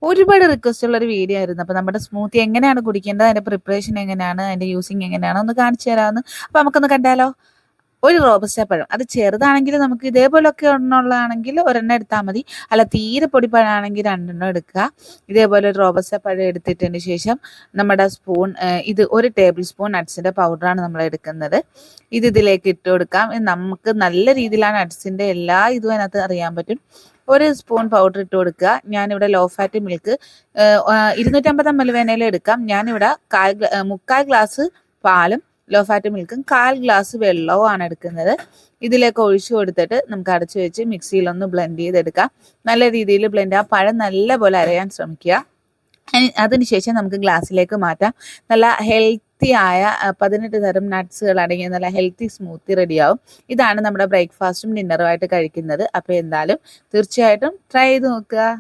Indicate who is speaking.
Speaker 1: ഒരുപാട് റിക്വസ്റ്റ് ഉള്ള ഒരു വീഡിയോ ആയിരുന്നു. അപ്പോൾ നമ്മുടെ സ്മൂത്തി എങ്ങനെയാണ് കുടിക്കേണ്ടത്, അതിന്റെ പ്രിപ്പറേഷൻ എങ്ങനെയാണ്, അതിന്റെ യൂസിങ് എങ്ങനെയാണ് ഒന്ന് കാണിച്ചു തരാമെന്ന്. അപ്പോൾ നമുക്കൊന്ന് കണ്ടാലോ? ഒരു റോബസ്റ്റ പഴം, അത് ചെറുതാണെങ്കിൽ നമുക്ക് ഇതേപോലൊക്കെ ഒരെണ്ണമുള്ളതാണെങ്കിൽ ഒരെണ്ണം എടുത്താൽ മതി. അല്ല തീരെ പൊടിപ്പഴമാണെങ്കിൽ രണ്ടെണ്ണം എടുക്കുക. ഇതേപോലെ ഒരു റോബസ്റ്റ പഴം എടുത്തിട്ടതിന് ശേഷം നമ്മുടെ സ്പൂൺ, ഇത് 1 ടേബിൾ സ്പൂൺ നട്ട്സിൻ്റെ പൗഡറാണ് നമ്മൾ എടുക്കുന്നത്. ഇത് ഇതിലേക്ക് ഇട്ട് കൊടുക്കാം. നമുക്ക് നല്ല രീതിയിലാണ് നട്ട്സിൻ്റെ എല്ലാ ഇതും അതിനകത്ത് അറിയാൻ പറ്റും. 1 സ്പൂൺ പൗഡർ ഇട്ട് കൊടുക്കുക. ഞാനിവിടെ ലോ ഫാറ്റ് മിൽക്ക് 250 ml വേണേലും എടുക്കാം. ഞാനിവിടെ 3/4 ഗ്ലാസ് പാലും ലോ ഫാറ്റ് മിൽക്കും 1/4 ഗ്ലാസ് വെള്ളവുമാണ് എടുക്കുന്നത്. ഇതിലേക്ക് ഒഴിച്ചു കൊടുത്തിട്ട് നമുക്ക് അടച്ചു വെച്ച് മിക്സിയിലൊന്ന് ബ്ലെൻഡ് ചെയ്തെടുക്കാം. നല്ല രീതിയിൽ ബ്ലെൻഡ് ആ പഴം നല്ല പോലെ അരയാൻ ശ്രമിക്കുക. അതിനുശേഷം നമുക്ക് ഗ്ലാസ്സിലേക്ക് മാറ്റാം. നല്ല ഹെൽത്തി ആയ 18 തരം നട്ട്സുകൾ അടങ്ങിയ നല്ല ഹെൽത്തി സ്മൂത്തി റെഡിയാവും. ഇതാണ് നമ്മുടെ ബ്രേക്ക്ഫാസ്റ്റും ഡിന്നറുമായിട്ട് കഴിക്കുന്നത്. അപ്പോൾ എന്തായാലും തീർച്ചയായിട്ടും ട്രൈ ചെയ്ത് നോക്കുക.